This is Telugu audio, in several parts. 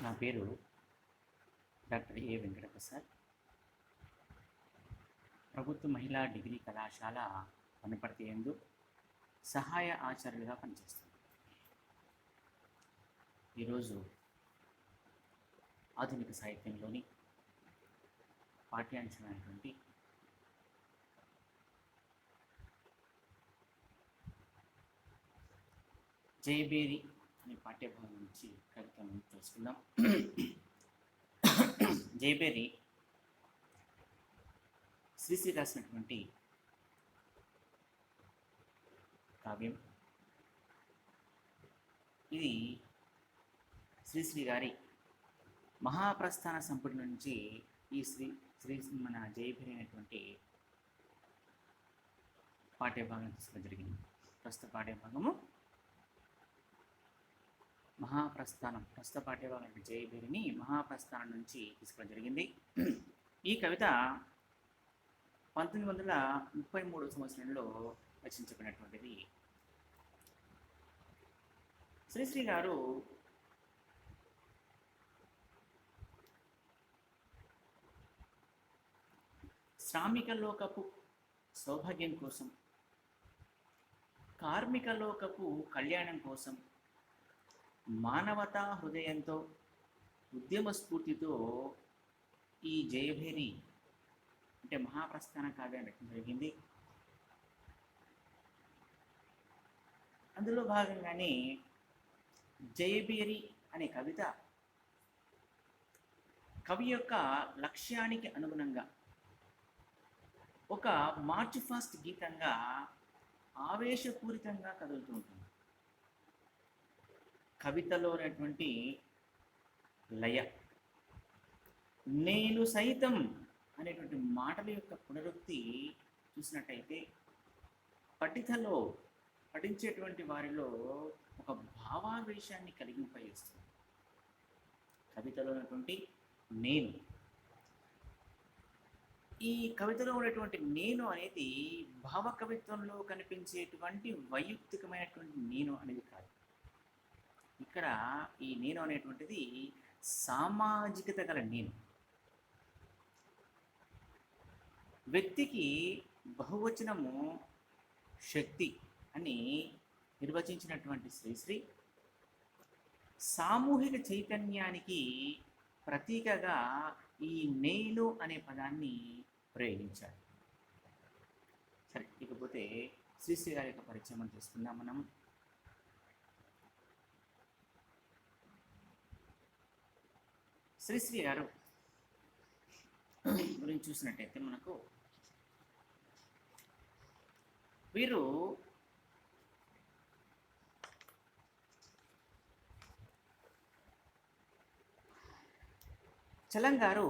నా పేరు డాక్టర్ ఏ వెంకటప్రసాద్. ప్రభుత్వ మహిళా డిగ్రీ కళాశాల వనపర్తి యందు సహాయ ఆచార్యులుగా పనిచేస్తుంది. ఈరోజు ఆధునిక సాహిత్యంలోని పాఠ్యాంశమైనటువంటి జయబేరి అనే పాఠ్యభాగం నుంచి కవితను తెలుసుకుందాం. జయబేరి శ్రీశ్రీ రాసినటువంటి కావ్యం. ఇది శ్రీశ్రీ గారి మహాప్రస్థాన సంపుటి నుంచి ఈ శ్రీ మన జయబేరి అనేటువంటి పాఠ్యభాగం తీసుకోవడం జరిగింది. ప్రస్తుత పాఠ్యభాగము మహాప్రస్థానం. ప్రస్తుత పాఠ్యభాగం జయబేరిని మహాప్రస్థానం నుంచి తీసుకోవడం జరిగింది. ఈ కవిత 1933 సంవత్సరంలో రచించబడినటువంటిది. శ్రీశ్రీ గారు శ్రామిక లోకపు సౌభాగ్యం కోసం, కార్మిక లోకపు కళ్యాణం కోసం మానవతా హృదయంతో, ఉద్యమ స్ఫూర్తితో ఈ జయభేరి అంటే మహాప్రస్థాన కావ్యం రచన జరిగింది. అందులో భాగంగానే జయబేరి అనే కవిత కవి యొక్క లక్ష్యానికి అనుగుణంగా ఒక మార్చ్ ఫాస్ట్ గీతంగా ఆవేశపూరితంగా కదులుతూ ఉంటుంది. కవితలో ఉన్నటువంటి లయ, నేను సైతం అనేటువంటి మాటల యొక్క పునరుక్తి చూసినట్టయితే పఠించేటువంటి వారిలో ఒక భావావేశాన్ని కలిగింపజేస్తుంది. కవితలో ఉన్నటువంటి నేను, ఈ కవితలో ఉన్నటువంటి నేను అనేది భావ కవిత్వంలో కనిపించేటువంటి వైయక్తికమైనటువంటి నేను అనేది కాదు. ఇక్కడ ఈ నేను అనేటువంటిది సామాజికత గల నేను. వ్యక్తికి బహువచనము శక్తి అని నిర్వచించినటువంటి శ్రీశ్రీ సామూహిక చైతన్యానికి ప్రతీకగా ఈ నేను అనే పదాన్ని ప్రయోగించారు. సరే, ఇకపోతే శ్రీశ్రీ గారి యొక్క పరిచయం చేసుకుందాం మనం. శ్రీశ్రీ గారు గురించి చూసినట్టయితే మనకు వీరు చలం గారు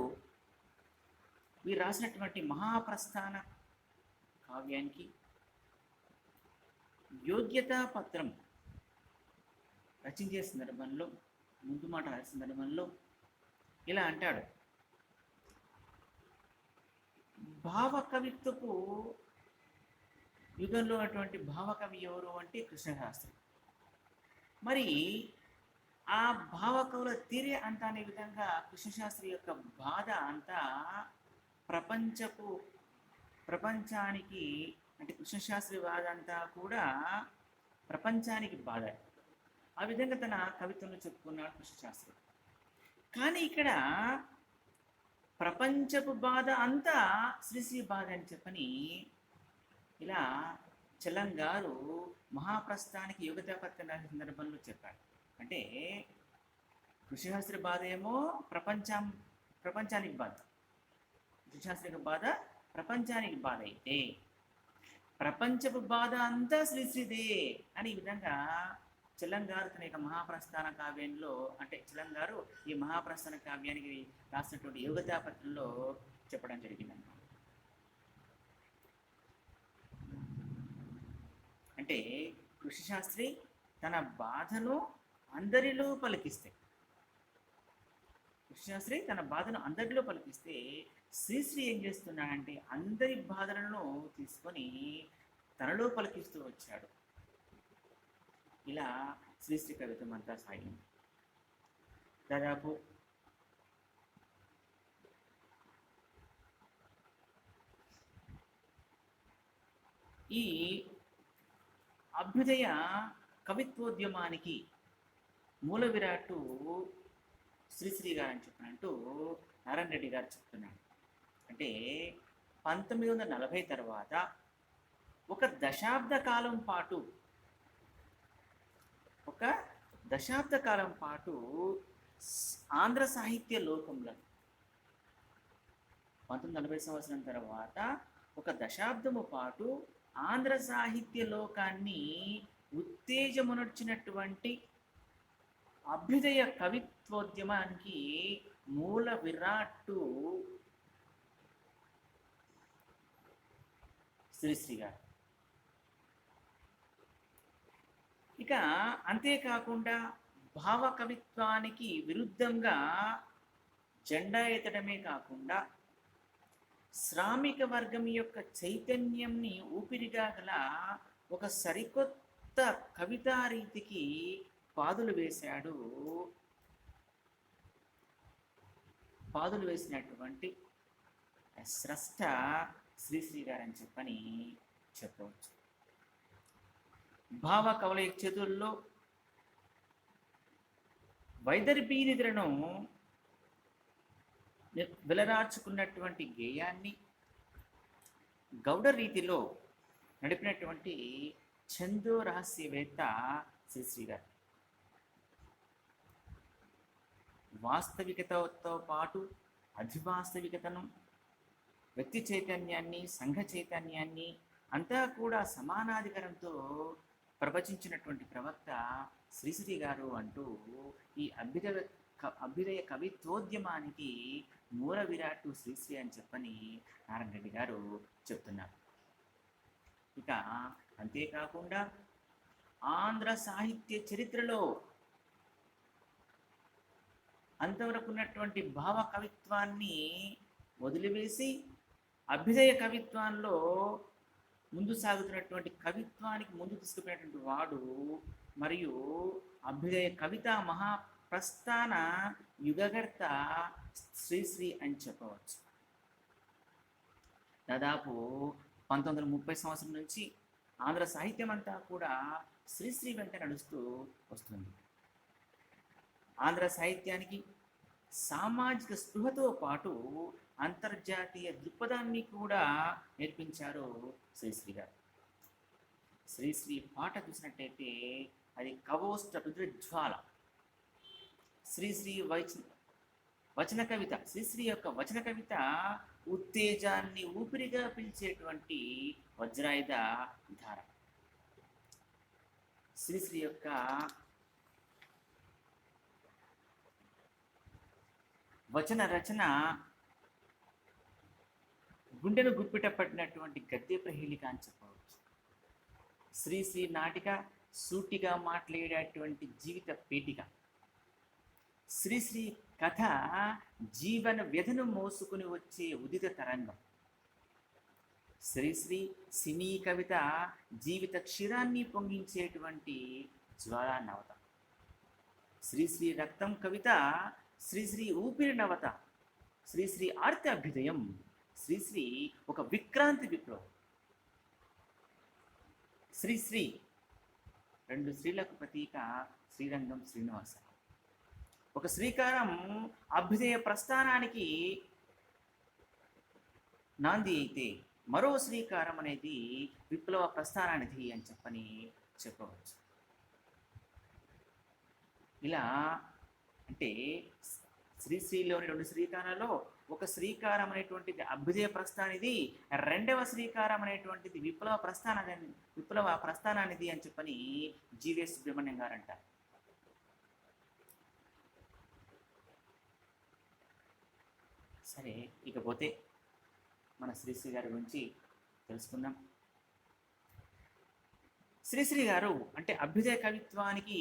వీరు రాసినటువంటి మహాప్రస్థాన కావ్యానికి యోగ్యతా పత్రం రచించే సందర్భంలో, ముందు మాట రాసిన సందర్భంలో ఇలా అంటాడు: భావకవిత్వపు యుగంలో ఉన్నటువంటి భావకవి ఎవరు అంటే కృష్ణశాస్త్రి. మరి ఆ భావకవుల తీరే అంతా అనే విధంగా కృష్ణశాస్త్రి యొక్క బాధ అంతా ప్రపంచానికి అంటే కృష్ణశాస్త్రి బాధ అంతా కూడా ప్రపంచానికి బాధ. ఆ విధంగా తన కవిత్వంలో చెప్పుకున్నాడు కృష్ణశాస్త్రి. కానీ ఇక్కడ ప్రపంచపు బాధ అంతా శ్రీశ్రీ బాధ అని చెప్పని ఇలా చలం గారు మహాప్రస్థానికి యోగ్యతా పత్రం రాసిన సందర్భంలో చెప్పారు. అంటే కృష్ణశాస్త్రి బాధ ఏమో ప్రపంచానికి బాధ, కృష్ణశాస్త్రి బాధ ప్రపంచానికి బాధ అయితే ప్రపంచపు బాధ అంతా శ్రీశ్రీదే అని ఈ విధంగా చలం గారు తన యొక్క మహాప్రస్థాన కావ్యంలో, అంటే చలం గారు ఈ మహాప్రస్థాన కావ్యానికి రాసినటువంటి యోగ్యతా పత్రంలో చెప్పడం జరిగిందన్నమాట. అంటే కృషిశాస్త్రి తన బాధను అందరిలో పలికిస్తే, కృష్ణశాస్త్రి తన బాధను అందరిలో పలికిస్తే శ్రీశ్రీ ఏం చేస్తున్నాడంటే అందరి బాధలను తీసుకొని తనలో పలికిస్తూ వచ్చాడు. ఇలా శ్రీశ్రీ కవిత్వం అంతా సాగింది. దాదాపు ఈ అభ్యుదయ కవిత్వోద్యమానికి మూల విరాట్టు శ్రీశ్రీ గారు అని చెప్పినట్టు నారాయణ రెడ్డి గారు చెప్తున్నాడు. అంటే 1940 తర్వాత ఒక దశాబ్ద కాలం పాటు ఆంధ్ర సాహిత్య లోకంలో 1940 సంవత్సరం తర్వాత ఒక దశాబ్దము పాటు ఆంధ్ర సాహిత్య లోకాన్ని ఉత్తేజమునర్చినటువంటి అభ్యుదయ కవిత్వోద్యమానికి మూల విరాట్టు శ్రీశ్రీ గారు. ఇక అంతేకాకుండా భావ కవిత్వానికి విరుద్ధంగా జెండా ఎత్తడమే కాకుండా శ్రామిక వర్గం యొక్క చైతన్యంని ఊపిరిగా గల ఒక సరికొత్త కవితా రీతికి పాదులు వేసినటువంటి స్రష్ట శ్రీశ్రీ గారు అని చెప్పని చెప్పవచ్చు. భావ కవుల చేతుల్లో వైదర్భీనిధులను వెలరాచుకున్నటువంటి గేయాన్ని గౌడ రీతిలో నడిపినటువంటి ఛందో రహస్యవేత్త శ్రీశ్రీ గారు. వాస్తవికతతో పాటు అధివాస్తవికతను, వ్యక్తి చైతన్యాన్ని, సంఘ చైతన్యాన్ని అంతా కూడా సమానాధికారంతో ప్రవచించినటువంటి ప్రవక్త శ్రీశ్రీ గారు అంటూ ఈ అభ్యుదయ కవిత్వోద్యమానికి మూల విరాట్టు శ్రీశ్రీ అని చెప్పని నారాయణ రెడ్డి గారు చెప్తున్నారు. ఇక అంతేకాకుండా ఆంధ్ర సాహిత్య చరిత్రలో అంతవరకు ఉన్నటువంటి భావ కవిత్వాన్ని వదిలివేసి అభ్యుదయ కవిత్వంలో ముందు సాగుతున్నటువంటి కవిత్వానికి ముందు తీసుకుపోయినటువంటి వాడు మరియు అభ్యుదయ కవిత మహాప్రస్థాన యుగకర్త శ్రీశ్రీ అని చెప్పవచ్చు. దాదాపు 1930 సంవత్సరం నుంచి ఆంధ్ర సాహిత్యం అంతా కూడా శ్రీశ్రీ వెంట నడుస్తూ వస్తుంది. ఆంధ్ర సాహిత్యానికి సామాజిక స్పృహతో పాటు అంతర్జాతీయ దృక్పథాన్ని కూడా నేర్పించారు శ్రీశ్రీ గారు. శ్రీశ్రీ పాట చూసినట్టయితే అది కవోష్ట రుద్రజ్వాల. శ్రీశ్రీ వచన కవిత, శ్రీశ్రీ యొక్క వచన కవిత ఉత్తేజాన్ని ఊపిరిగా పిలిచేటువంటి వజ్రాయుధ ధార. శ్రీశ్రీ యొక్క వచన రచన గుండెను గుప్పిట పట్టినటువంటి గద్య ప్రహేళిక అని చెప్పవచ్చు. శ్రీశ్రీ నాటిక సూటిగా మాట్లాడేటువంటి జీవిత పీఠిక. శ్రీశ్రీ కథ జీవన వ్యధను మోసుకుని వచ్చే ఉదిత తరంగం. శ్రీశ్రీ సినీ కవిత జీవిత క్షీరాన్ని పొంగించేటువంటి జ్వాలా నవత. శ్రీశ్రీ రక్తం కవిత శ్రీశ్రీ ఊపిరి నవత. శ్రీశ్రీ ఆర్తి అభ్యుదయం. శ్రీశ్రీ ఒక విక్రాంతి విప్లవం. శ్రీశ్రీ 2 శ్రీలకు ప్రతీక శ్రీరంగం శ్రీనివాస. ఒక శ్రీకారం అభ్యుదయ ప్రస్థానానికి నాంది అయితే మరో శ్రీకారం అనేది విప్లవ ప్రస్థానానిది అని చెప్పని చెప్పవచ్చు. ఇలా అంటే శ్రీశ్రీలోని 2 శ్రీకారాల్లో ఒక శ్రీకారం అనేటువంటిది అభ్యుదయ ప్రస్థానిది, రెండవ శ్రీకారం అనేటువంటిది విప్లవ ప్రస్థానానిది అని చెప్పని జీవీఎస్ సుబ్రహ్మణ్యం గారు అంటారు. సరే, ఇకపోతే మన శ్రీశ్రీ గారి గురించి తెలుసుకుందాం. శ్రీశ్రీ గారు అంటే అభ్యుదయ కవిత్వానికి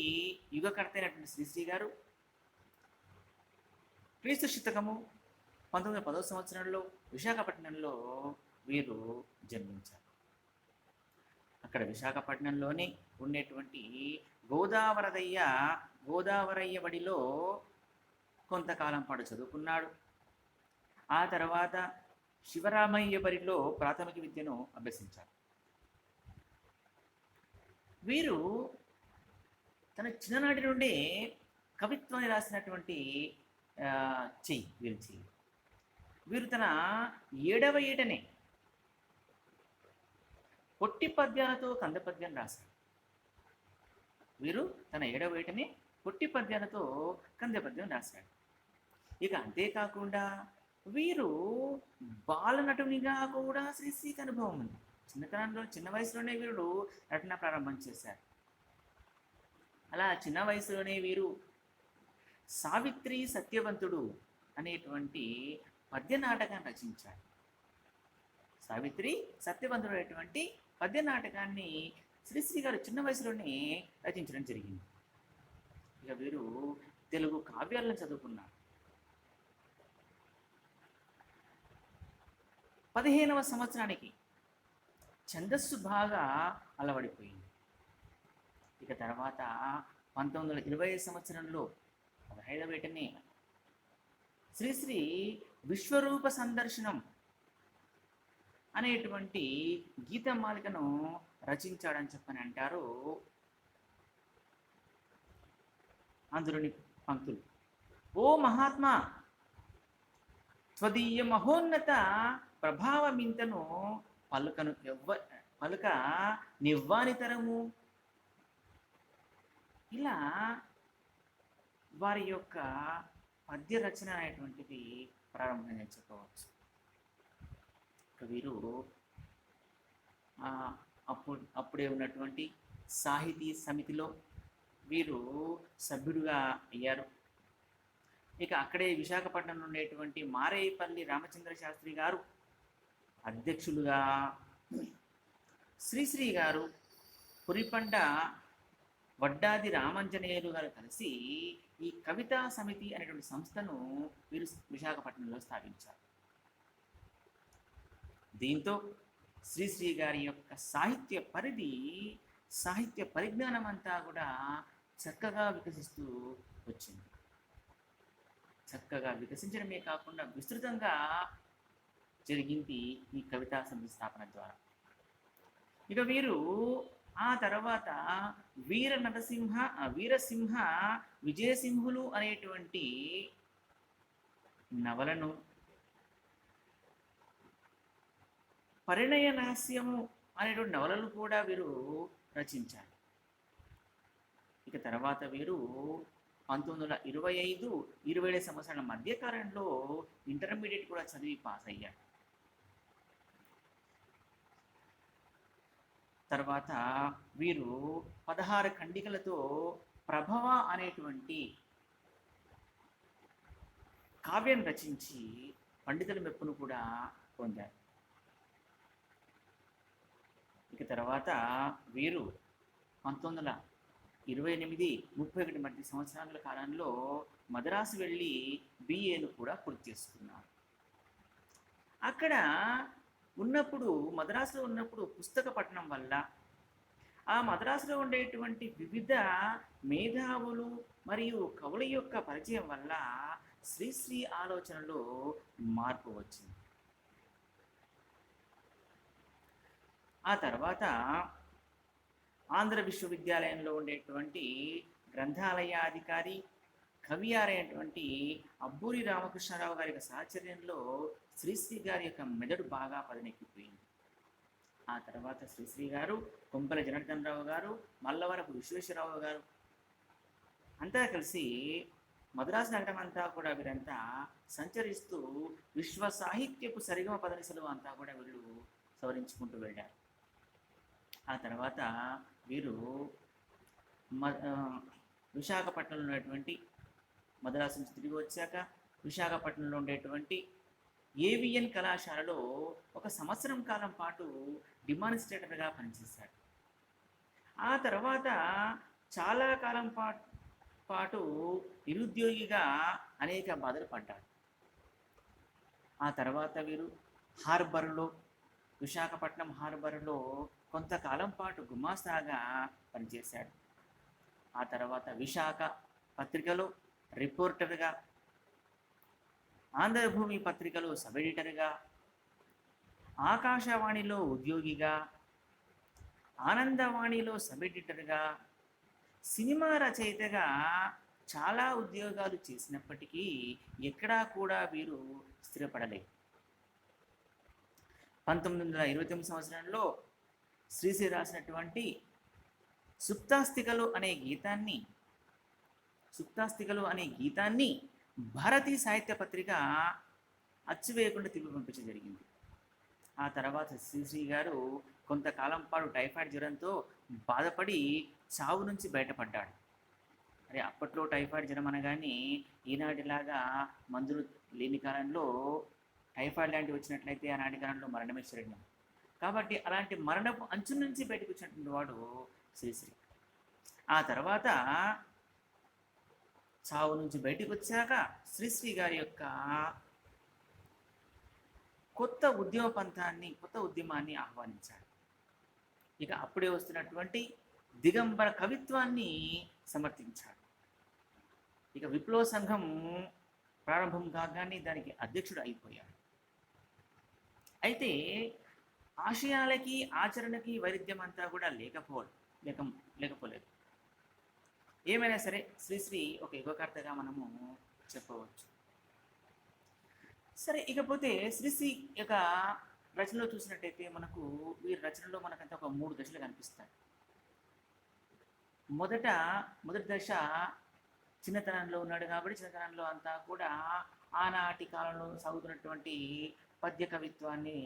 యుగకర్త అయినటువంటి శ్రీశ్రీ గారు క్రీస్తు శతకము 1910 సంవత్సరంలో విశాఖపట్నంలో వీరు జన్మించారు. అక్కడ విశాఖపట్నంలోనే ఉండేటువంటి గోదావరయ్య బడిలో కొంతకాలం పాటు చదువుకున్నాడు. ఆ తర్వాత శివరామయ్య బరిలో ప్రాథమిక విద్యను అభ్యసించారు. వీరు తన చిన్ననాటి నుండే కవిత్వాన్ని రాసినటువంటి వీరి చెయ్యి. వీరు తన 7వ ఏటనే పొట్టి పద్యాలతో కంద పద్యాన్ని రాశారు. వీరు తన 7వ ఏటనే పొట్టి పద్యాలతో కంద పద్యం రాశాడు. ఇక అంతేకాకుండా వీరు బాలనటునిగా కూడా శ్రీశ్రీకి అనుభవం ఉంది. చిన్న వయసులోనే వీరు నటన ప్రారంభం చేశారు. అలా చిన్న వయసులోనే వీరు సావిత్రి సత్యవంతుడు అనేటువంటి పద్య నాటకాన్ని రచించారు. సావిత్రి సత్యవంతుడు అనేటువంటి పద్య నాటకాన్ని శ్రీశ్రీ గారు చిన్న వయసులోనే రచించడం జరిగింది. ఇక వీరు తెలుగు కావ్యాలను చదువుకున్నారు. 15వ సంవత్సరానికి ఛందస్సు బాగా అలవడిపోయింది. ఇక తర్వాత 1920 సంవత్సరంలో 15వ ఏటనే శ్రీశ్రీ విశ్వరూప సందర్శనం అనేటువంటి గీతమాలికను రచించాడని చెప్పని అంటారు. అందులోని పంక్తులు: ఓ మహాత్మా, స్వదీయ మహోన్నత ప్రభావమింతను పలుక నివ్వానితరము. ఇలా వారి యొక్క పద్య రచన అనేటువంటిది ప్రారంభంగా చెప్పవచ్చు. వీరు అప్పుడే ఉన్నటువంటి సాహితీ సమితిలో వీరు సభ్యుడుగా అయ్యారు. ఇక అక్కడే విశాఖపట్నంలో ఉండేటువంటి మారేపల్లి రామచంద్ర శాస్త్రి గారు అధ్యక్షులుగా, శ్రీశ్రీ గారు, పురిపండ వడ్డాది రామంజనేయులు గారు కలిసి ఈ కవితా సమితి అనేటువంటి సంస్థను వీరు విశాఖపట్నంలో స్థాపించారు. దీంతో శ్రీశ్రీ గారి యొక్క సాహిత్య పరిధి, సాహిత్య పరిజ్ఞానం అంతా కూడా చక్కగా వికసిస్తూ వచ్చింది. చక్కగా వికసించడమే కాకుండా విస్తృతంగా జరిగింది ఈ కవితా సమితి స్థాపన ద్వారా. ఇక వీరు ఆ తర్వాత వీరసింహ విజయసింహులు అనేటువంటి నవలను, పరిణయ రహస్యము అనేటువంటి నవలలు కూడా వీరు రచించారు. ఇక తర్వాత వీరు 1925-27 సంవత్సరాల మధ్యకాలంలో ఇంటర్మీడియట్ కూడా చదివి పాస్ అయ్యారు. తర్వాత వీరు 16 ఖండికలతో ప్రభవ అనేటువంటి కావ్యం రచించి పండితుల మెప్పును కూడా పొందారు. ఇక తర్వాత వీరు 1928-31 మధ్య సంవత్సరాల కాలంలో మద్రాసు వెళ్ళి బిఏను కూడా పూర్తి చేసుకున్నారు. అక్కడ మద్రాసులో ఉన్నప్పుడు పుస్తక పఠనం వల్ల, ఆ మద్రాసులో ఉండేటువంటి వివిధ మేధావులు మరియు కవుల యొక్క పరిచయం వల్ల శ్రీశ్రీ ఆలోచనలో మార్పు వచ్చింది. ఆ తర్వాత ఆంధ్ర విశ్వవిద్యాలయంలో ఉండేటువంటి గ్రంథాలయాధికారి, కవి అయినటువంటి అబ్బూరి రామకృష్ణారావు గారి యొక్క సాహచర్యంలో శ్రీశ్రీ గారి యొక్క మెదడు బాగా పదనెక్కిపోయింది. ఆ తర్వాత శ్రీశ్రీ గారు, కొంపల జనార్దన్ రావు గారు, మల్లవరపు విశ్వేశ్వరరావు గారు అంతా కలిసి మద్రాసు నగరం అంతా కూడా వీరంతా సంచరిస్తూ విశ్వ సాహిత్యపు సరిగమ పదనిసలు అంతా కూడా వీళ్ళు సవరించుకుంటూ వెళ్ళారు. ఆ తర్వాత వీరు విశాఖపట్నంలో ఉన్నటువంటి, మద్రాసు నుంచి తిరిగి వచ్చాక విశాఖపట్నంలో ఉండేటువంటి ఏవిఎన్ కళాశాలలో 1 సంవత్సరం కాలం పాటు డిమాన్స్ట్రేటర్గా పనిచేశాడు. ఆ తర్వాత చాలా కాలం పాటు నిరుద్యోగిగా అనేక బాధలు పడ్డాడు. ఆ తర్వాత వీరు విశాఖపట్నం హార్బర్లో కొంతకాలం పాటు గుమాస్తాగా పనిచేశాడు. ఆ తర్వాత విశాఖ పత్రికలో రిపోర్టర్గా, ఆంధ్రభూమి పత్రికలో సబ్ ఎడిటర్గా, ఆకాశవాణిలో ఉద్యోగిగా, ఆనందవాణిలో సబ్ ఎడిటర్గా, సినిమా రచయితగా చాలా ఉద్యోగాలు చేసినప్పటికీ ఎక్కడా కూడా వీరు స్థిరపడలేదు. 1929 సంవత్సరంలో శ్రీశ్రీ రాసినటువంటి సుప్తాస్తికలు అనే గీతాన్ని భారతీయ సాహిత్య పత్రిక అచ్చువేయకుండా తిప్పి పంపించడం జరిగింది. ఆ తర్వాత శ్రీశ్రీ గారు కొంతకాలం పాటు టైఫాయిడ్ జ్వరంతో బాధపడి చావు నుంచి బయటపడ్డాడు. అరే అప్పట్లో టైఫాయిడ్ జ్వరం అనగానే ఈనాటిలాగా మందులు లేని కాలంలో టైఫాయిడ్ లాంటివి వచ్చినట్లయితే ఆనాటి కాలంలో మరణమే శరణ్యం. కాబట్టి అలాంటి మరణపు అంచు నుంచి బయటకు వచ్చినటువంటి వాడు శ్రీశ్రీ. ఆ తర్వాత చావు నుంచి బయటకు వచ్చాక శ్రీశ్రీ గారి యొక్క కొత్త ఉద్యమాన్ని ఆహ్వానించాడు. ఇక అప్పుడే వస్తున్నటువంటి దిగంబర కవిత్వాన్ని సమర్థించాడు. ఇక విప్లవ సంఘం ప్రారంభం కాగానే దానికి అధ్యక్షుడు అయిపోయాడు. అయితే ఆశయాలకి ఆచరణకి వైరుధ్యం అంతా కూడా లేకపోలేదు. ఏమైనా సరే శ్రీశ్రీ ఒక యుగకర్తగా మనము చెప్పవచ్చు. సరే, ఇకపోతే శ్రీశ్రీ యొక్క రచనలో చూసినట్టయితే వీరి రచనలో మనకంతా ఒక 3 దశలు కనిపిస్తాయి. మొదటి దశ చిన్నతనంలో ఉన్నాడు కాబట్టి చిన్నతనంలో అంతా కూడా ఆనాటి కాలంలో సాగుతున్నటువంటి పద్య కవిత్వాన్ని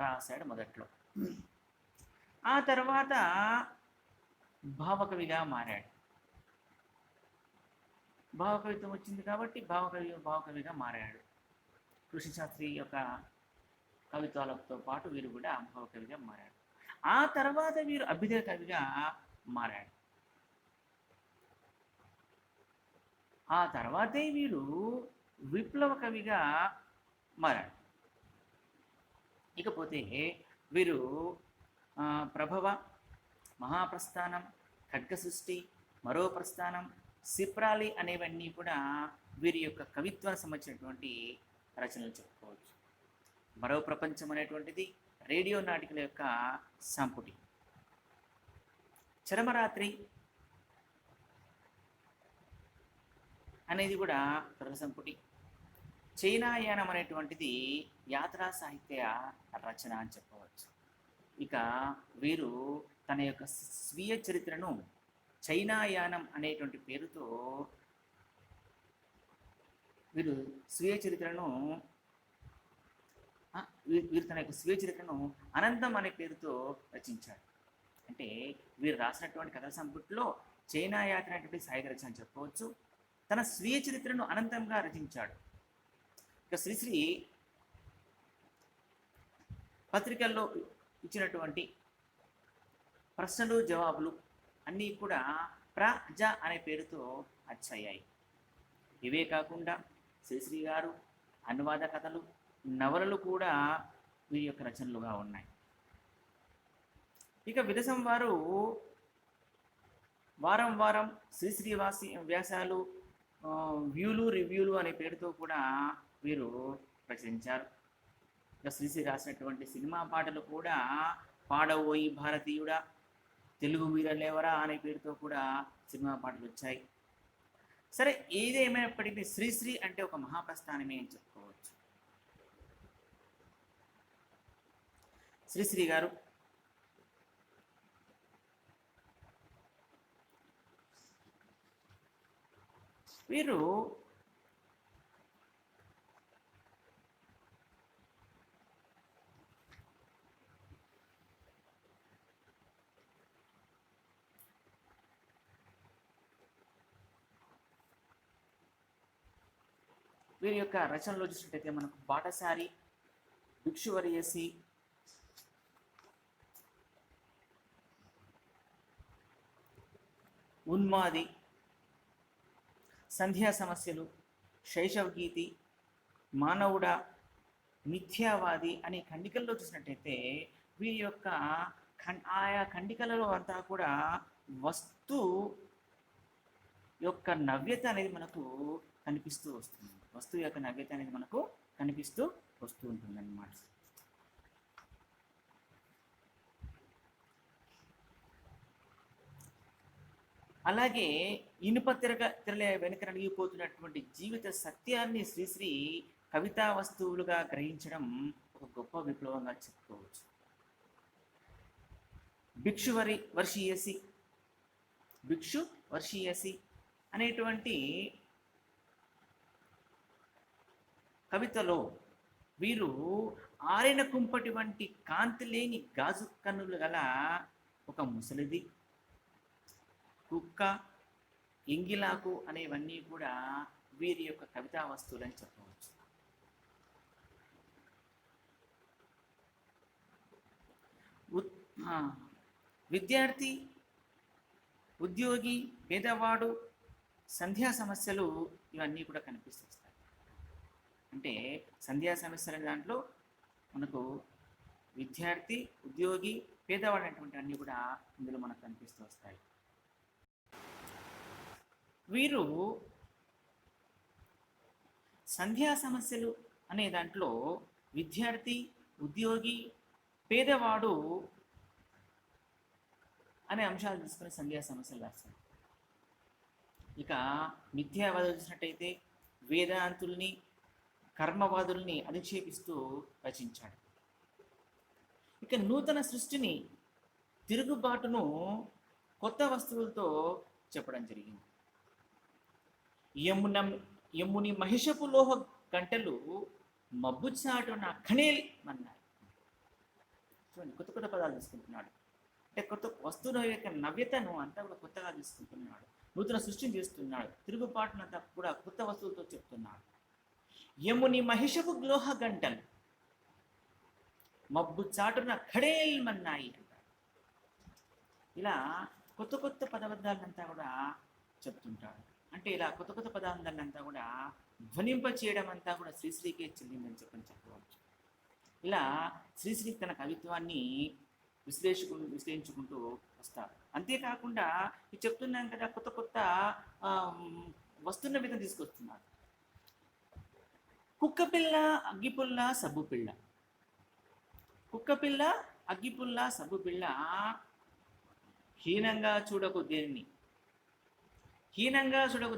రాశాడు మొదట్లో. ఆ తర్వాత భావకవిగా మారాడు. భావకవిత్వం వచ్చింది కాబట్టి భావకవిగా మారాడు. కృష్ణశాస్త్రి యొక్క కవిత్వాలతో పాటు వీరు కూడా భావకవిగా మారాడు. ఆ తర్వాత వీరు అభ్యుదయ కవిగా మారాడు. ఆ తర్వాతే వీరు విప్లవ కవిగా మారాడు. ఇకపోతే వీరు ప్రభవ, మహాప్రస్థానం, ఖడ్గసృష్టి, మరో ప్రస్థానం, సిప్రాలి అనేవన్నీ కూడా వీరి యొక్క కవిత్వానికి సంబంధించినటువంటి రచనలు చెప్పుకోవచ్చు. మరో ప్రపంచం అనేటువంటిది రేడియో నాటికల యొక్క సంపుటి. చరమరాత్రి అనేది కూడా కథల సంపుటి. చైనాయానం అనేటువంటిది యాత్రా సాహిత్య రచన అని చెప్పవచ్చు. ఇక వీరు తన యొక్క స్వీయ చరిత్రను చైనాయానం అనేటువంటి పేరుతో వీరు తన యొక్క స్వీయ చరిత్రను అనంతం అనే పేరుతో రచించారు. అంటే వీరు రాసినటువంటి కథల సంపుటిలో చైనా యాత్ర అనేటువంటి సాహిత్య రచన అని చెప్పవచ్చు. తన స్వీయ చరిత్రను అనంతంగా రచించాడు. ఇక శ్రీశ్రీ పత్రికల్లో ఇచ్చినటువంటి ప్రశ్నలు జవాబులు అన్నీ కూడా ప్రజ అనే పేరుతో అచ్చయ్యాయి. ఇవే కాకుండా శ్రీశ్రీ గారు అనువాద కథలు, నవలలు కూడా వీరి యొక్క రచనలుగా ఉన్నాయి. ఇక విదసం వారు వారం వారం శ్రీశ్రీ వ్యాసాలు, రివ్యూలు అనే పేరుతో కూడా వీరు ప్రచురించారు. ఇక శ్రీశ్రీ రాసినటువంటి సినిమా పాటలు కూడా పాడవోయి భారతీయుడా, తెలుగు వీరలేవరా అనే పేరుతో కూడా సినిమా పాటలు వచ్చాయి. సరే, ఏదేమైనప్పటికీ శ్రీశ్రీ అంటే ఒక మహాప్రస్థానమే అని చెప్పుకోవచ్చు. శ్రీశ్రీ గారు వీరు వీరి యొక్క రచనలో చూసినట్టయితే మనకు బాటసారి, భిక్షువరియసి, ఉన్మాది, సంధ్యా సమస్యలు, శైశవగీతి, మానవుడ, మిథ్యావాది అనే ఖండికల్లో చూసినట్టయితే వీరి యొక్క ఆయా ఖండికలలో అంతా కూడా వస్తు యొక్క నవ్యత అనేది మనకు కనిపిస్తూ వస్తుంది. వస్తువు యొక్క నవ్యత అనేది మనకు కనిపిస్తూ వస్తూ ఉంటుందన్నమాట. అలాగే ఇనుప తెరల వెనుక నలిగిపోతున్నటువంటి జీవిత సత్యాన్ని శ్రీశ్రీ కవితా వస్తువులుగా గ్రహించడం ఒక గొప్ప విప్లవంగా చెప్పుకోవచ్చు. భిక్షు వర్షీయసి అనేటువంటి కవితలో వీరు ఆరిన కుంపటి వంటి కాంతి లేని గాజు కన్నులు గల ఒక ముసలిది, కుక్క, ఎంగిలాకు అనేవన్నీ కూడా వీరి యొక్క కవితా వస్తువులని చెప్పవచ్చు. విద్యార్థి, ఉద్యోగి, పేదవాడు, సంధ్యా సమస్యలు ఇవన్నీ కూడా కనిపిస్తూ వస్తాయి. అంటే సంధ్యా సమస్యల దాంట్లో మనకు విద్యార్థి, ఉద్యోగి, పేదవాడు అనేటువంటి అన్నీ కూడా ఇందులో మనకు కనిపిస్తూ వస్తాయి. వీరు సంధ్యా సమస్యలు అనే దాంట్లో విద్యార్థి, ఉద్యోగి, పేదవాడు అనే అంశాలు తీసుకుని సంధ్యా సమస్యలు రాస్తారు. ఇక మిథ్యావాదులు చూసినట్టయితే వేదాంతుల్ని, కర్మవాదుల్ని అధిక్షేపిస్తూ రచించాడు. ఇక నూతన సృష్టిని, తిరుగుబాటును కొత్త వస్తువులతో చెప్పడం జరిగింది. యముని మహిషపు లోహ గంటలు మబ్బుచాటున ఖణేల్ అన్నాయి. చూడండి, కొత్త కొత్త పదాలు తీసుకుంటున్నాడు. అంటే కొత్త వస్తువుల యొక్క నవ్యతను అంతా కూడా కొత్తగా తీసుకుంటున్నాడు. నూతన సృష్టిని చేస్తున్నాడు. తిరుగుబాటునంతా కూడా కొత్త వస్తువులతో చెప్తున్నాడు. యముని మహిషపు లోహ గంటలు మబ్బు చాటున ఖడేల్ మన్నాయి అంటారు. ఇలా కొత్త కొత్త పదబద్ధాలంతా కూడా చెప్తుంటాడు. అంటే ఇలా కొత్త కొత్త పదార్థాలంతా కూడా ధ్వనింప చేయడం అంతా కూడా శ్రీశ్రీకే చెల్లిందని చెప్పవచ్చు. ఇలా శ్రీశ్రీ తన కవిత్వాన్ని విశ్లేషించుకుంటూ వస్తారు. అంతేకాకుండా ఇది చెప్తున్నాం కదా, కొత్త కొత్త వస్తున్న విధంగా తీసుకొస్తున్నారు. కుక్కపిల్ల, అగ్గిపుల్ల, సబ్బుపిల్ల. కుక్కపిల్ల, అగ్గిపుల్ల, సబ్బుపిల్ల. హీనంగా చూడకు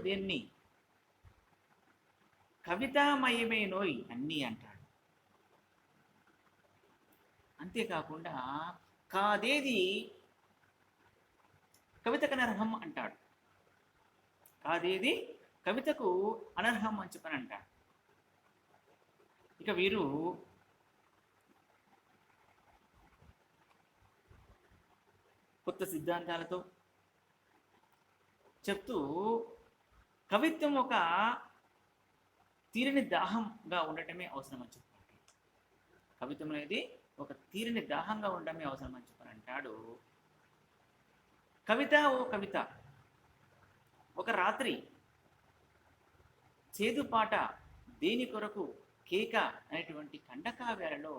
దేన్ని, కవితామయమే నోయ్ అన్నీ అంటాడు. అంతేకాకుండా కాదేది కవితకు అనర్హం అంటాడు. కాదేది కవితకు అనర్హం అని చెప్పని అంటాడు. ఇక వీరు కొత్త సిద్ధాంతాలతో చెప్తూ కవిత్వం ఒక తీరని దాహంగా ఉండటమే అవసరం అని చెప్పారు. కవిత్వం అనేది ఒక తీరని దాహంగా ఉండటమే అవసరం అని చెప్పని అంటాడు. కవిత ఒక రాత్రి, చేదుపాట, దేని కొరకు, కేక అనేటువంటి ఖండకావ్యాలలో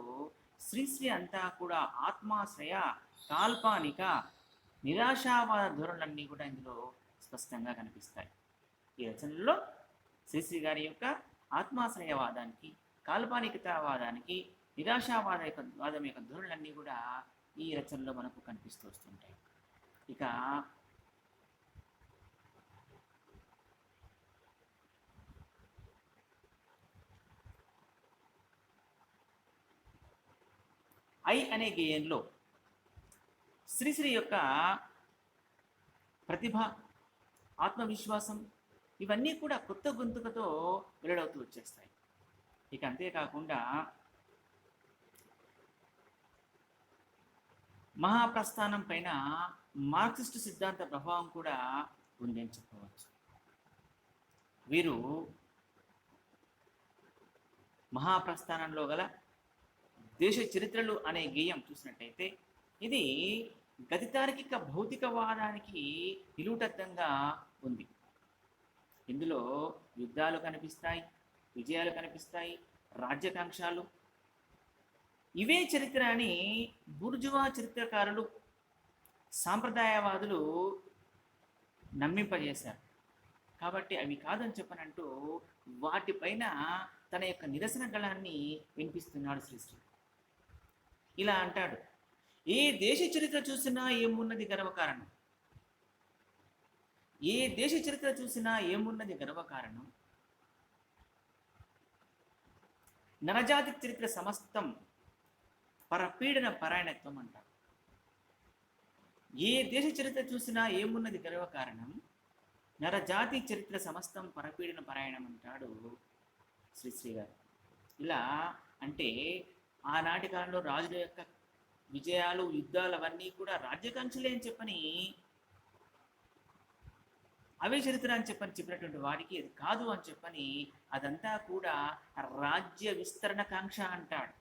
శ్రీశ్రీ అంతా కూడా ఆత్మాశ్రయ, కాల్పానిక, నిరాశావాద ధోరణులన్నీ కూడా ఇందులో స్పష్టంగా కనిపిస్తాయి. ఈ రచనలో శ్రీశ్రీ గారి యొక్క ఆత్మాశ్రయవాదానికి, కాల్పానికతావాదానికి, నిరాశావాదం యొక్క ధోరణులన్నీ కూడా ఈ రచనలో మనకు కనిపిస్తూ వస్తుంటాయి. ఇక అనే గేయంలో శ్రీశ్రీ యొక్క ప్రతిభ, ఆత్మవిశ్వాసం ఇవన్నీ కూడా కొత్త గొంతుకతో వెల్లడవుతూ వచ్చేస్తాయి. ఇక అంతేకాకుండా మహాప్రస్థానం పైన మార్క్సిస్టు సిద్ధాంత ప్రభావం కూడా ఉందని చెప్పవచ్చు. వీరు మహాప్రస్థానంలో గల దేశ చరిత్రలు అనే గేయం చూసినట్టయితే ఇది గతితార్కిక భౌతికవాదానికి నిలువుటద్దంగా ఉంది. ఇందులో యుద్ధాలు కనిపిస్తాయి, విజయాలు కనిపిస్తాయి, రాజ్యాకాంక్షలు. ఇవే చరిత్ర అని బూర్జువా చరిత్రకారులు, సాంప్రదాయవాదులు నమ్మింపజేశారు. కాబట్టి అవి కాదని చెప్పనంటూ వాటిపైన తన యొక్క నిరసన గళాన్ని వినిపిస్తున్నాడు శ్రీశ్రీ. ఇలా అంటాడు, ఏ దేశ చరిత్ర చూసినా ఏమున్నది గర్వకారణం, ఏ దేశ చరిత్ర చూసినా ఏమున్నది గర్వకారణం, నరజాతి చరిత్ర సమస్తం పరపీడన పరాయణత్వం అంటారు. ఏ దేశ చరిత్ర చూసినా ఏమున్నది గర్వకారణం, నరజాతి చరిత్ర సమస్తం పరపీడన పరాయణం అంటాడు శ్రీశ్రీ గారు. ఇలా అంటే ఆనాటి కాలంలో రాజుల యొక్క విజయాలు, యుద్ధాలు అవన్నీ కూడా రాజ్యకాంక్షలే అని చెప్పని, అవే చరిత్ర అని చెప్పినటువంటి వాడికి అది కాదు అని చెప్పని, అదంతా కూడా రాజ్య విస్తరణ కాంక్ష అంటాడు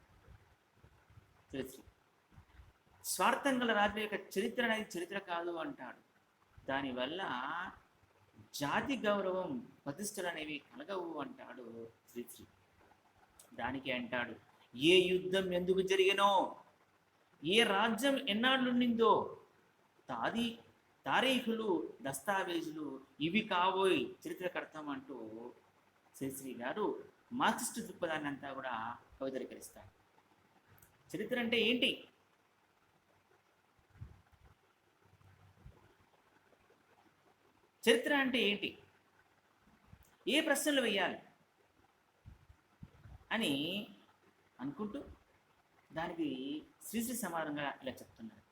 శ్రీశ్రీ. స్వార్థం గల రాజుల యొక్క చరిత్ర అనేది చరిత్ర కాదు అంటాడు. దానివల్ల జాతి గౌరవం, ప్రతిష్టలు అనేవి కలగవు అంటాడు శ్రీశ్రీ. దానికి అంటాడు, ఏ యుద్ధం ఎందుకు జరిగినో, ఏ రాజ్యం ఎన్నాళ్ళు నిందో, తారీఖులు, దస్తావేజులు ఇవి కాబోయ్ చరిత్రకర్తం అంటూ శ్రీశ్రీ గారు మార్క్సిస్టు దృక్పథాన్ని అంతా కూడా కవితరీకరిస్తారు. చరిత్ర అంటే ఏంటి? చరిత్ర అంటే ఏంటి? ఏ ప్రశ్నలు వేయాలి అని అనుకుంటూ దానికి శ్రీశ్రీ సమాధానంగా ఇలా చెప్తున్నారు.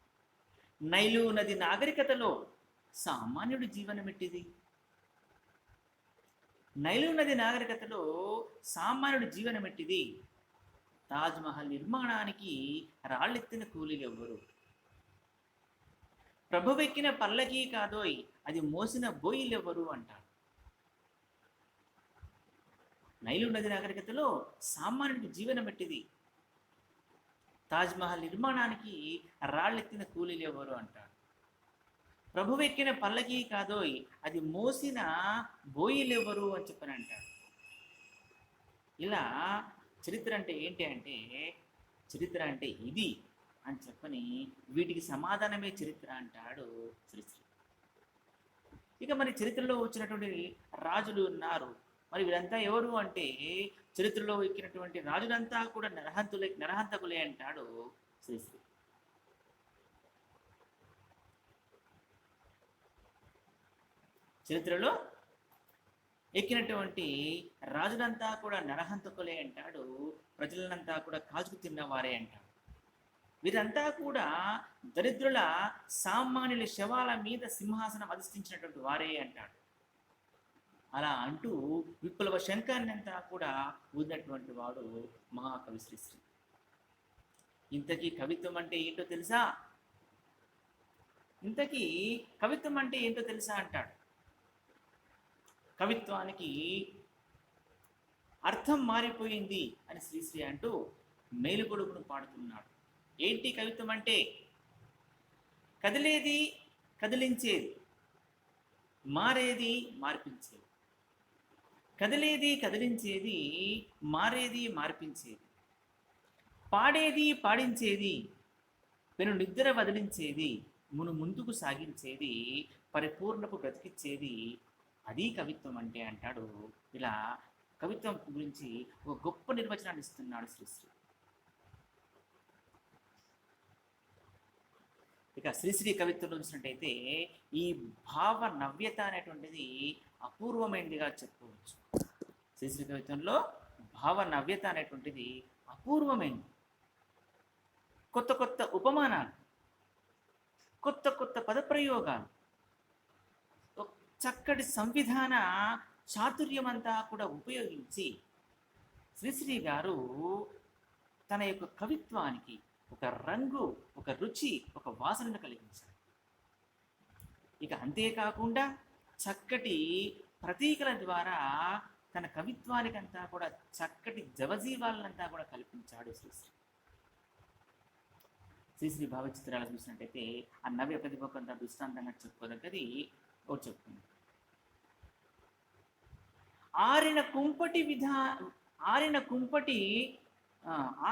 నైలు నది నాగరికతలో సామాన్యుడి జీవనం ఎట్టిది? నైలు నది నాగరికతలో సామాన్యుడి జీవనం ఎట్టిది? తాజ్మహల్ నిర్మాణానికి రాళ్ళెత్తిన కూలీలు ఎవ్వరు? ప్రభువెక్కిన పల్లకీ కాదోయ్, అది మోసిన బోయిలెవ్వరు అంటారు. నైలు నది నాగరికతలో సామాన్యుడికి జీవనం ఎట్టిది? తాజ్మహల్ నిర్మాణానికి రాళ్ళెత్తిన కూలీలు ఎవరు అంటారు. ప్రభువెక్కిన పల్లకీ కాదోయ్, అది మోసిన బోయిలెవరు అని చెప్పని అంటారు. ఇలా చరిత్ర అంటే ఏంటి అంటే, చరిత్ర అంటే ఇది అని చెప్పని వీటికి సమాధానమే చరిత్ర అంటాడు శ్రీశ్రీ. ఇక మరి చరిత్రలో వచ్చినటువంటి రాజులు ఉన్నారు. మరి వీరంతా ఎవరు అంటే, చరిత్రలో ఎక్కినటువంటి రాజులంతా కూడా నరహంతకులే అంటాడు శ్రీశ్రీ. చరిత్రలో ఎక్కినటువంటి రాజులంతా కూడా నరహంతకులే అంటాడు, ప్రజలనంతా కూడా కాచుకు తిన్నవారే అంటాడు. వీరంతా కూడా దరిద్రుల సామాన్యుల శవాల మీద సింహాసనం అధిష్ఠించినటువంటి వారే అంటాడు. అలా అంటూ విప్లవ శంఖాన్ని అంతా కూడా ఊదినటువంటి వాడు మహాకవి శ్రీశ్రీ. ఇంతకీ కవిత్వం అంటే ఏంటో తెలుసా? ఇంతకీ కవిత్వం అంటే ఏంటో తెలుసా అంటాడు. కవిత్వానికి అర్థం మారిపోయింది అని శ్రీశ్రీ అంటూ మేలుకొడుకును పాడుతున్నాడు. ఏంటి కవిత్వం అంటే? కదిలేది కదిలించేది, మారేది మార్పించేది. కదిలేది కదిలించేది, మారేది మార్పించేది, పాడేది పాడించేది, పెను నిద్ర వదిలించేది, ముందుకు సాగించేది, పరిపూర్ణపు బ్రతికిచ్చేది, అది కవిత్వం అంటే అంటాడు. ఇలా కవిత్వం గురించి ఒక గొప్ప నిర్వచనాన్ని ఇస్తున్నాడు శ్రీశ్రీ. ఇక శ్రీశ్రీ కవిత్వంలో చూసినట్టయితే ఈ భావ నవ్యత అనేటువంటిది అపూర్వమైనదిగా చెప్పుకోవచ్చు. శ్రీశ్రీ కవిత్వంలో భావ నవ్యత అనేటువంటిది అపూర్వమైనది. కొత్త కొత్త ఉపమానాలు, కొత్త కొత్త పదప్రయోగాలు, చక్కటి సంవిధాన చాతుర్యమంతా కూడా ఉపయోగించి శ్రీశ్రీ గారు తన యొక్క కవిత్వానికి ఒక రంగు, ఒక రుచి, ఒక వాసనను కలిగించారు. ఇక అంతేకాకుండా చక్కటి ప్రతీకల ద్వారా తన కవిత్వానికంతా కూడా చక్కటి జవజీవాలనంతా కూడా కల్పించాడు శ్రీశ్రీ. శ్రీశ్రీ భావచిత్రాలు చూసినట్టయితే ఆ నవ్య ప్రతిభ కొంత దృష్టాంతంగా చెప్పుకోదగ్గది ఒకటి చెప్తుంది. ఆరిన కుంపటి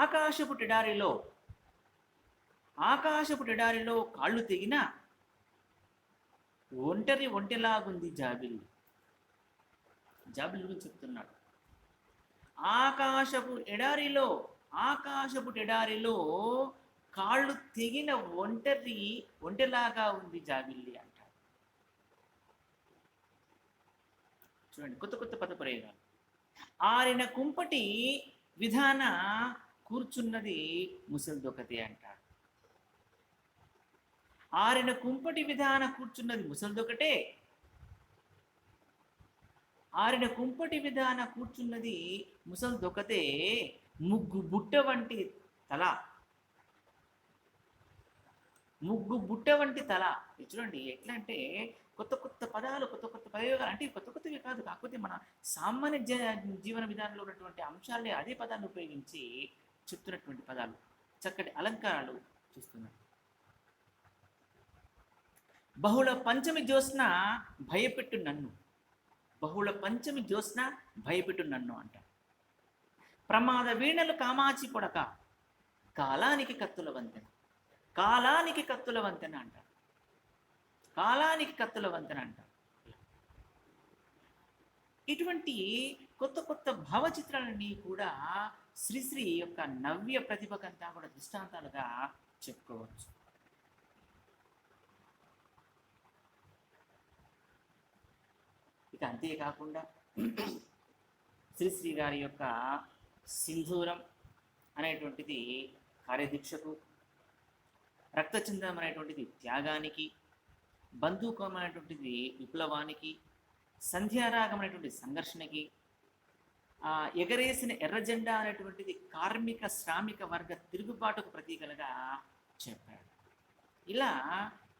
ఆకాశపు టెడారిలో కాళ్ళు తెగిన ఒంటెలాగుంది జాబిల్లి. జాబిలి గురించి చెప్తున్నాడు. ఆకాశపు ఎడారిలో కాళ్ళు తెగిన ఒంటెలాగా ఉంది జాబిల్లి అంటారు. చూడండి, కొత్త కొత్త పద ప్రయోగాలు. ఆరిన కుంపటి విధాన కూర్చున్నది ముసల్దొకతే అంటారు. ఆరిన కుంపటి విధాన కూర్చున్నది ముసల్దొకటే, ఆరిన కుంపటి విధాన కూర్చున్నది ముసల్దొకతే, ముగ్గు బుట్ట వంటి తల, ముగ్గు బుట్ట వంటి తల. చూడండి ఎట్లా అంటే కొత్త కొత్త పదాలు, కొత్త కొత్త ప్రయోగాలు, అంటే కొత్త కొత్తవి కాదు, కాకపోతే మన సామాన్య జీవన విధానంలో ఉన్నటువంటి అంశాలే అదే పదాన్ని ఉపయోగించి చెప్తున్నటువంటి పదాలు, చక్కటి అలంకారాలు చూస్తున్నాం. బహుళ పంచమి జ్యోత్స్న భయపెట్టు నన్ను, బహుళ పంచమి జ్యోత్స్న భయపెట్టు నన్ను అంట. ప్రమాద వీణలు కామాచి పొడక, కాలానికి కత్తుల వంతెన, కాలానికి కత్తుల వంతెన అంట, కాలానికి కత్తుల వంతెన అంట. ఇటువంటి కొత్త కొత్త భావచిత్రాలన్నీ కూడా శ్రీశ్రీ యొక్క నవ్య ప్రతిభకంతా కూడా దృష్టాంతాలుగా చెప్పుకోవచ్చు. ఇక అంతేకాకుండా శ్రీశ్రీ గారి యొక్క సింధూరం అనేటువంటిది కార్యదీక్షకు, రక్తచందనం అనేటువంటిది త్యాగానికి, బంధుకోమం అనేటువంటిది విప్లవానికి, సంధ్యారాగం అనేటువంటి సంఘర్షణకి, ఎగరేసిన ఎర్రజెండా అనేటువంటిది కార్మిక శ్రామిక వర్గ తిరుగుబాటుకు ప్రతీకలుగా చెప్పాడు. ఇలా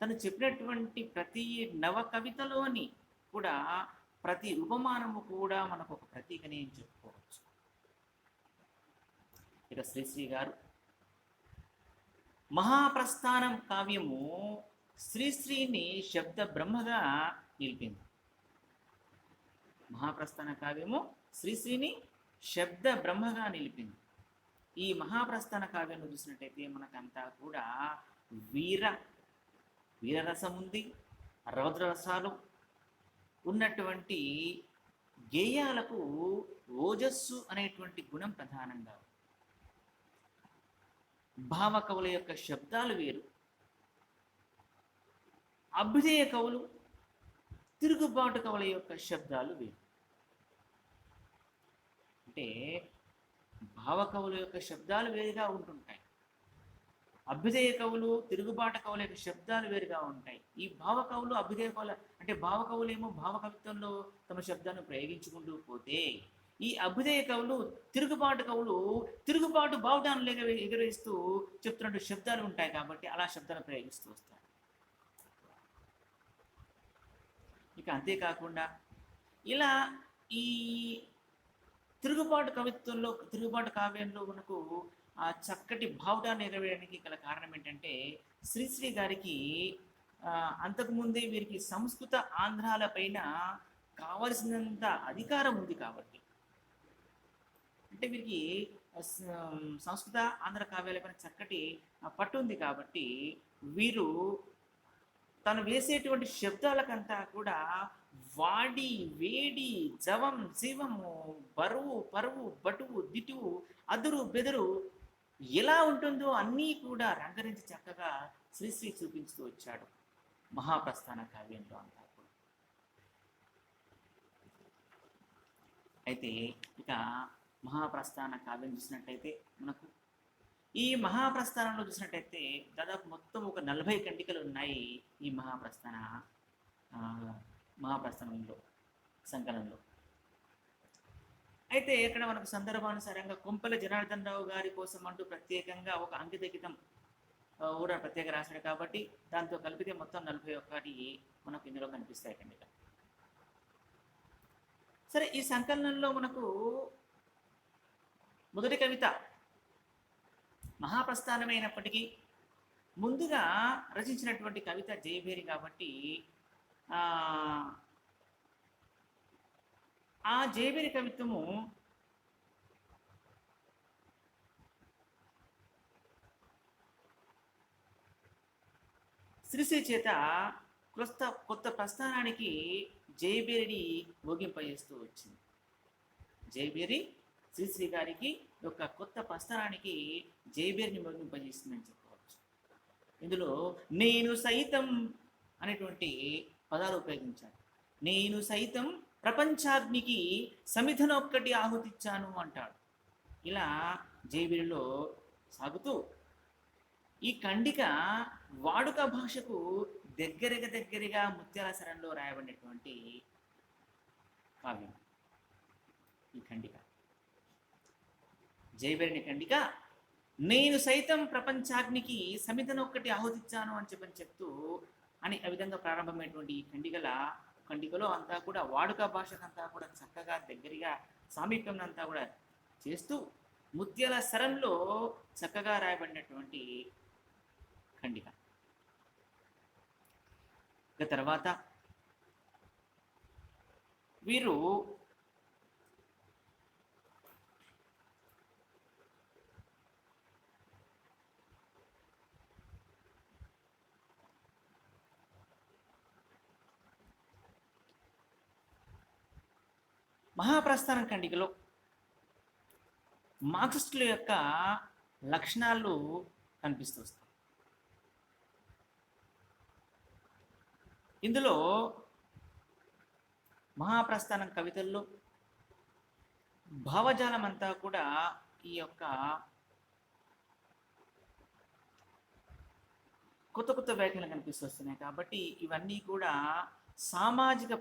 తను చెప్పినటువంటి ప్రతి నవ కవితలోని కూడా ప్రతి ఉపమానము కూడా మనకు ఒక ప్రతీకని చెప్పుకోవచ్చు. ఇక శ్రీశ్రీ గారు మహాప్రస్థానం కావ్యము శ్రీశ్రీని శబ్ద బ్రహ్మగా నిలిపింది. మహాప్రస్థాన కావ్యము శ్రీశ్రీని శబ్ద బ్రహ్మగా నిలిపింది. ఈ మహాప్రస్థాన కావ్యంలో చూసినట్టయితే మనకంతా కూడా వీరరసం ఉంది, రౌద్రరసాలు ఉన్నటువంటి గేయాలకు ఓజస్సు అనేటువంటి గుణం ప్రధానంగా. భావకవుల యొక్క శబ్దాలు వేరు, అభ్యుదయ కవులు, తిరుగుబాటు కవుల యొక్క శబ్దాలు వేరు. అంటే భావకవుల యొక్క శబ్దాలు వేరుగా ఉంటుంటాయి, అభ్యుదయ కవులు, తిరుగుబాటు కవుల యొక్క శబ్దాలు వేరుగా ఉంటాయి. ఈ భావకవులు, అభ్యుదయ కవుల అంటే భావకవులేమో భావకవిత్వంలో తమ శబ్దాన్ని ప్రయోగించుకుంటూ పోతే, ఈ అభ్యుదయ కవులు, తిరుగుబాటు కవులు తిరుగుబాటు బావుటాన్ని ఎగరేస్తూ చెప్తున్నట్టు శబ్దాలు ఉంటాయి కాబట్టి అలా శబ్దాలను ప్రయోగిస్తూ వస్తారు. ఇక అంతేకాకుండా ఇలా ఈ తిరుగుబాటు కవిత్వంలో, తిరుగుబాటు కావ్యంలో మనకు ఆ చక్కటి భావుటాన్ని ఎగరవేయడానికి గల కారణం ఏంటంటే శ్రీశ్రీ గారికి అంతకుముందే వీరికి సంస్కృత ఆంధ్రాల పైన కావలసినంత అధికారం ఉంది కాబట్టి, అంటే వీరికి సంస్కృత ఆంధ్ర కావ్యాల పైన చక్కటి పట్టు ఉంది కాబట్టి వీరు తను వేసేటువంటి శబ్దాలకంతా కూడా వాడి, వేడి, జవం, శివము, బరువు, పరువు, బటువు, దిటువు, అదురు, బెదురు ఎలా ఉంటుందో అన్నీ కూడా రంగరించి చక్కగా శ్రీశ్రీ చూపించుతూ వచ్చాడు మహాప్రస్థాన కావ్యంలో అంతా కూడా. అయితే ఇక మహాప్రస్థాన కావ్యం చూసినట్టయితే మనకు ఈ మహాప్రస్థానంలో చూసినట్టయితే దాదాపు మొత్తం ఒక 40 ఖండికలు ఉన్నాయి ఈ మహాప్రస్థానంలో సంకలనంలో. అయితే ఇక్కడ మనకు సందర్భానుసారంగా కొంపల జనార్దన్ రావు గారి కోసం అంటూ ప్రత్యేకంగా ఒక అంకిత గీతం కూడా ప్రత్యేక రాశాడు కాబట్టి దాంతో కలిపితే మొత్తం 41 మనకు ఇందులో కనిపిస్తాయి ఖండిక. సరే, ఈ సంకలనంలో మనకు మొదటి కవిత మహాప్రస్థానమైనప్పటికీ ముందుగా రచించినటువంటి కవిత జయభేరి కాబట్టి ఆ జయభేరి కవిత్వము శ్రీశ్రీ చేత కొత్త ప్రస్థానానికి జయభేరిని మోగింపజేస్తూ వచ్చింది. జయబేరి శ్రీశ్రీ గారికి యొక్క కొత్త ప్రస్థానానికి జయబేరిని మోగింపజేస్తుందని చెప్పవచ్చు. ఇందులో నేను సైతం అనేటువంటి పదాలు ఉపయోగించాడు. నేను సైతం ప్రపంచాగ్నికి సమిధనొక్కటి ఆహుతిచ్చాను అంటాడు. ఇలా జయబేరిలో సాగుతూ ఈ ఖండిక వాడుక భాషకు దగ్గరగా ముత్యాల సరంలో రాయబడినటువంటి కావ్యం ఈ ఖండిక. జయబేరిని ఖండిక నేను సైతం ప్రపంచాగ్నికి సమిధనొక్కటి ఆహుతిచ్చాను అని చెప్తూ అని ఆ విధంగా ప్రారంభమైనటువంటి ఈ ఖండికలో అంతా కూడా వాడుక భాషకంతా కూడా చక్కగా దగ్గరగా సామీప్యం అంతా కూడా చేస్తూ ముత్యాల సరంలో చక్కగా రాయబడినటువంటి ఖండిక. ఇక తర్వాత వీరు మహాప్రస్థానం ఖండికలో మార్క్సిస్టుల యొక్క లక్షణాలు కనిపిస్తూ వస్తాయి. ఇందులో మహాప్రస్థానం కవితల్లో భావజాలం అంతా కూడా ఈ యొక్క కొత్త వ్యాఖ్యలు కనిపిస్తూ వస్తున్నాయి. కాబట్టి ఇవన్నీ కూడా సామాజిక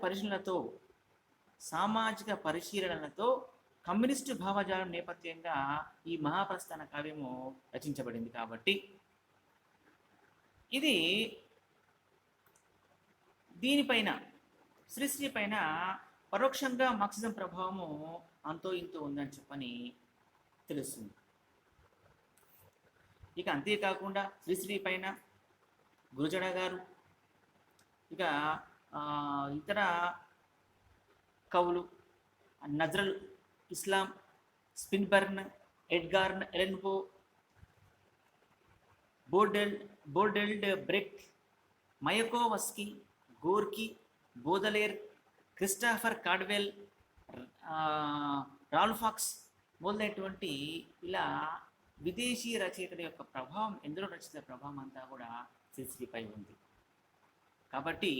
పరిశీలనలతో కమ్యూనిస్టు భావజాలం నేపథ్యంగా ఈ మహాప్రస్థాన కావ్యము రచించబడింది. కాబట్టి ఇది దీనిపైన శ్రీశ్రీ పైన పరోక్షంగా మార్క్సిజం ప్రభావము అంతో ఇంతో ఉందని చెప్పని తెలుస్తుంది. ఇక అంతేకాకుండా శ్రీశ్రీ పైన గురజాడ గారు, ఇక ఇతర కవులు నజ్రల్ ఇస్లాం, స్పిన్బర్న్, ఎడ్గార్న్ ఎలెన్ పో, బోర్డెల్డ్ బ్రెక్ట్, మయకోవస్కీ, గోర్కీ, బోదలేర్, క్రిస్టాఫర్ కార్డ్వెల్, రాల్ఫాక్స్ మొదలైనటువంటి ఇలా విదేశీ రచయితల యొక్క ప్రభావం, ఎందరో రచయితల ప్రభావం అంతా కూడా శ్రీశ్రీపై ఉంది. కాబట్టి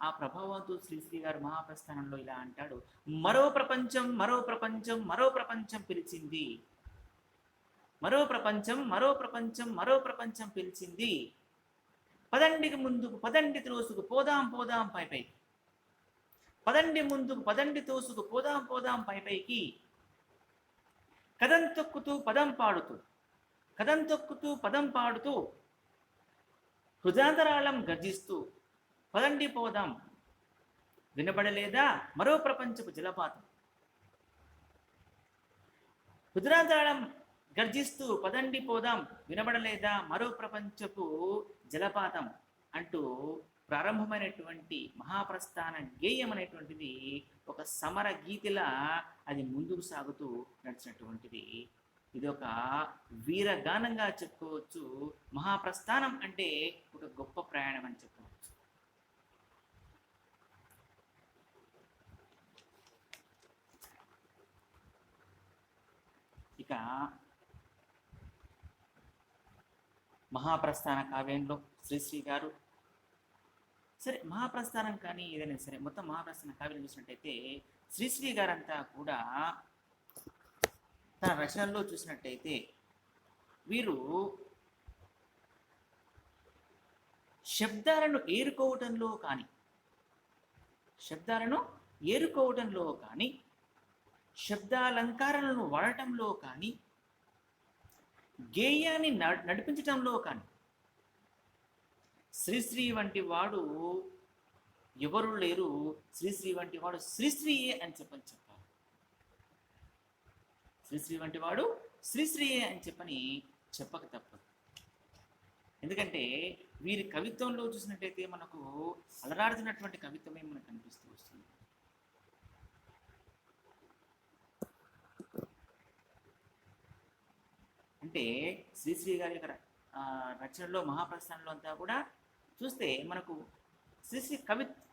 ఆ ప్రభావంతో శ్రీశ్రీ గారు మహాప్రస్థానంలో ఇలా అంటాడు, మరో ప్రపంచం పిలిచింది, మరో ప్రపంచం పిలిచింది, పదండికి ముందుకు పదండి త్రోసుకు పోదాం పైపైకి, పదండి ముందుకు పదండి తోసుకు పోదాం పైపైకి, కదం తొక్కుతూ పదం పాడుతూ హృదయాంతరాళం గర్జిస్తూ పదండి పోదాం, వినబడలేదా మరో ప్రపంచపు జలపాతం, హృదయాంతరాళం గర్జిస్తూ పదండి పోదాం, వినబడలేదా మరో ప్రపంచపు జలపాతం అంటూ ప్రారంభమైనటువంటి మహాప్రస్థాన గేయం అనేటువంటిది ఒక సమర గీతిలా అది ముందుకు సాగుతూ నడిచినటువంటిది. ఇది ఒక వీరగానంగా చెప్పుకోవచ్చు. మహాప్రస్థానం అంటే ఒక గొప్ప ప్రయాణం అని చెప్పవచ్చు. ఇక మహాప్రస్థాన కావ్యంలో శ్రీశ్రీ గారు సరే మహాప్రస్థానం కానీ ఏదైనా సరే మొత్తం మహాప్రస్థాన కావ్యం చూసినట్టయితే శ్రీశ్రీ గారంతా కూడా తన రచనల్లో చూసినట్టయితే వీరు శబ్దాలను ఏరుకోవటంలో కానీ శబ్దాలంకారాలను వాడటంలో కానీ గేయాన్ని నడిపించటంలో కానీ శ్రీశ్రీ వంటి వాడు ఎవరు లేరు. శ్రీశ్రీ వంటి వాడు శ్రీశ్రీయే అని చెప్పాలి. శ్రీశ్రీ వంటి వాడు శ్రీశ్రీయే అని చెప్పక తప్పదు. ఎందుకంటే వీరి కవిత్వంలో చూసినట్టయితే మనకు అలరాడుతున్నటువంటి కవిత్వమే మనకు కనిపిస్తూ వస్తుంది. అంటే శ్రీశ్రీ గారి యొక్క రచనలో మహాప్రస్థానంలో అంతా కూడా చూస్తే మనకు శ్రీశ్రీ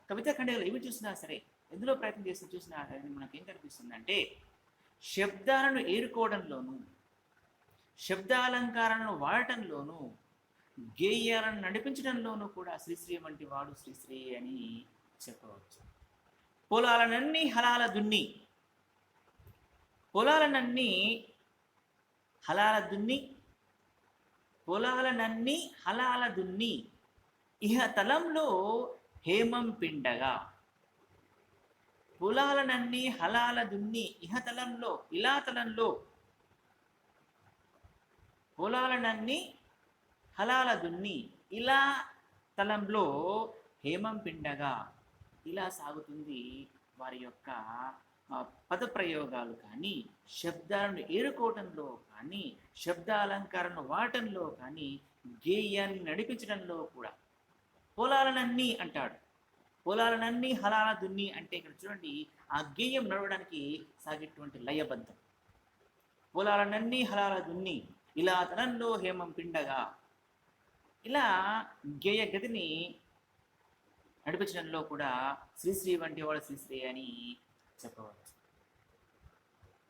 కవితా ఖండికలు ఏమి చూసినా సరే, ఎందులో ప్రయత్నం చేసి చూసినా మనకు ఏం కనిపిస్తుంది అంటే శబ్దాలను ఏరుకోవడంలోనూ, శబ్దాలంకారాలను వాడటంలోనూ, గేయాలను నడిపించడంలోనూ కూడా శ్రీశ్రీ వంటి వాడు శ్రీశ్రీ అని చెప్పవచ్చు. పొలాలనన్నీ హలాల దున్ని, పొలాలనన్నీ హలాల దున్ని, పొలాలనన్నీ హలాల దున్ని ఇహ తలంలో హేమం పిండగా. పొలాలనన్నీ హలాల దున్ని ఇహతలంలో, ఇలాతలంలో, పొలాలనన్నీ హలాల దున్ని ఇలా తలంలో హేమం పిండగా. ఇలా సాగుతుంది వారి యొక్క పదప్రయోగాలు కానీ, శబ్దాలను ఏరుకోవటంలో కానీ, శబ్దాలంకారాలను వాడటంలో కానీ, గేయాన్ని నడిపించడంలో కూడా. పొలాలనన్నీ అంటాడు, పొలాలనన్నీ హలాల దున్ని అంటే ఇక్కడ చూడండి ఆ గేయం నడవడానికి సాగేటువంటి లయబద్ధం. పొలాలనన్నీ హలాల దున్ని ఇలా తనంలో హేమం పిండగా. ఇలా గేయ గతిని నడిపించడంలో కూడా శ్రీశ్రీ వంటి వాడు శ్రీశ్రీ అని చెప్పవచ్చు.